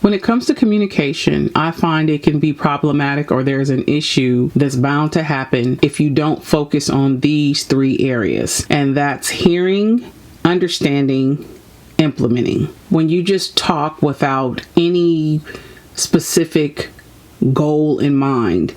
When it comes to communication, I find it can be problematic, or there's an issue that's bound to happen if you don't focus on these three areas. And that's hearing, understanding, implementing. When you just talk without any specific goal in mind,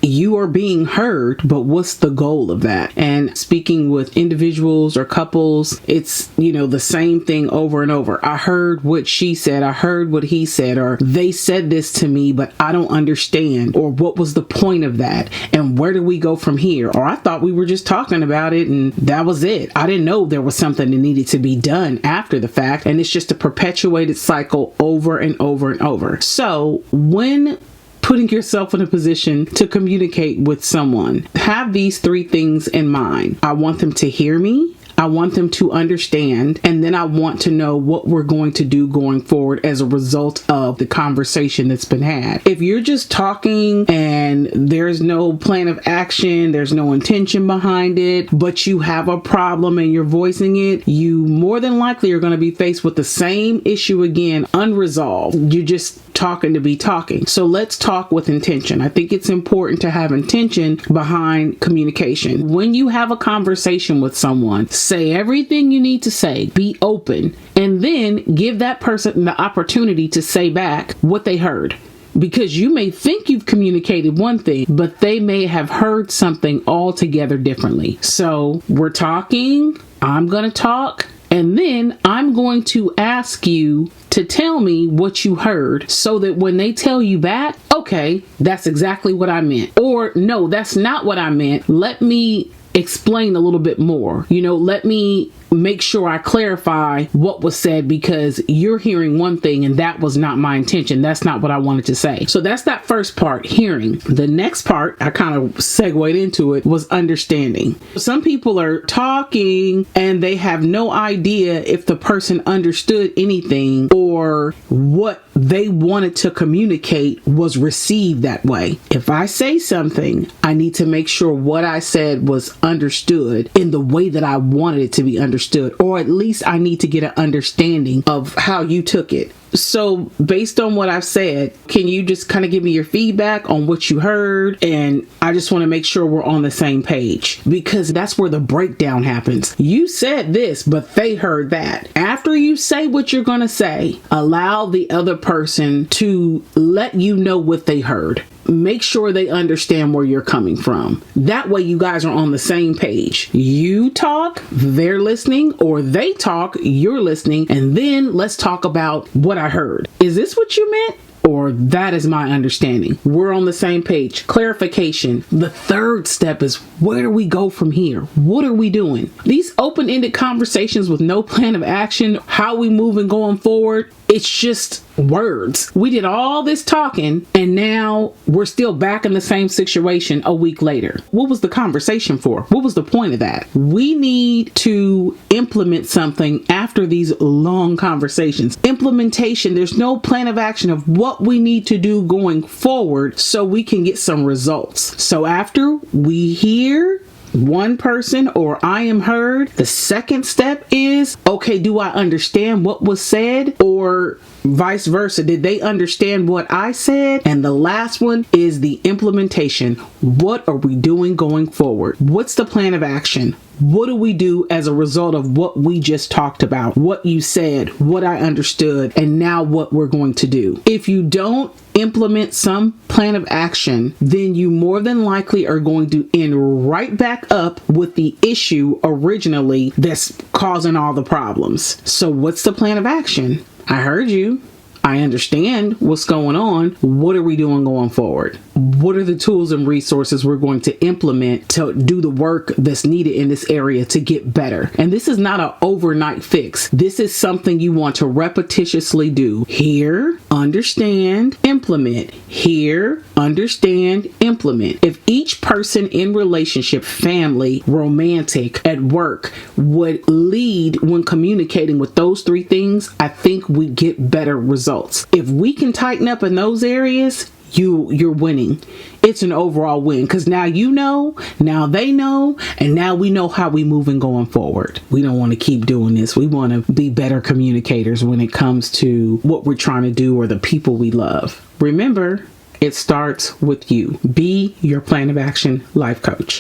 you are being heard, but what's the goal of that? And speaking with individuals or couples, it's, the same thing over and over. I heard what she said. I heard what he said, or they said this to me, but I don't understand. Or what was the point of that? And where do we go from here? Or I thought we were just talking about it and that was it. I didn't know there was something that needed to be done after the fact. And it's just a perpetuated cycle over and over and over. So when putting yourself in a position to communicate with someone, have these three things in mind. I want them to hear me. I want them to understand, and then I want to know what we're going to do going forward as a result of the conversation that's been had. If you're just talking and there's no plan of action, there's no intention behind it, but you have a problem and you're voicing it, you more than likely are going to be faced with the same issue again, unresolved. You're just talking to be talking. So let's talk with intention. I think it's important to have intention behind communication. When you have a conversation with someone, say everything you need to say, be open, and then give that person the opportunity to say back what they heard. Because you may think you've communicated one thing, but they may have heard something altogether differently. So we're talking, I'm going to talk, and then I'm going to ask you to tell me what you heard, so that when they tell you back, okay, that's exactly what I meant. Or no, that's not what I meant. Let me explain a little bit more. Let me make sure I clarify what was said, because you're hearing one thing and that was not my intention. That's not what I wanted to say. So that's that first part, hearing. The next part, I kind of segued into it, was understanding. Some people are talking and they have no idea if the person understood anything or what they wanted to communicate was received that way. If I say something, I need to make sure what I said was understood in the way that I wanted it to be understood, or at least I need to get an understanding of how you took it. So based on what I've said, can you just kind of give me your feedback on what you heard? And I just want to make sure we're on the same page, because that's where the breakdown happens. You said this, but they heard that. After you say what you're going to say, allow the other person to let you know what they heard. Make sure they understand where you're coming from. That way you guys are on the same page. You talk, they're listening, or they talk, you're listening, and then let's talk about what I heard. Is this what you meant? Or that is my understanding. We're on the same page. Clarification. The third step is, where do we go from here? What are we doing? These open-ended conversations with no plan of action, how we moving going forward, it's just words. We did all this talking and now we're still back in the same situation a week later. What was the conversation for? What was the point of that? We need to implement something after these long conversations. Implementation, there's no plan of action of what we need to do going forward so we can get some results. So after we hear one person or I am heard, the second step is, okay, do I understand what was said? Or vice versa, did they understand what I said? And the last one is the implementation. What are we doing going forward? What's the plan of action? What do we do as a result of what we just talked about? What you said, what I understood, and now what we're going to do. If you don't implement some plan of action, then you more than likely are going to end right back up with the issue originally that's causing all the problems. So what's the plan of action? I heard you. I understand what's going on. What are we doing going forward? What are the tools and resources we're going to implement to do the work that's needed in this area to get better? And this is not an overnight fix. This is something you want to repetitiously do. Hear, understand, implement. Hear, understand, implement. If each person in relationship, family, romantic, at work would lead when communicating with those three things, I think we get better results. If we can tighten up in those areas, you're winning. It's an overall win because now you know, now they know, and now we know how we moving going forward. We don't want to keep doing this. We want to be better communicators when it comes to what we're trying to do or the people we love. Remember, it starts with you. Be your plan of action life coach.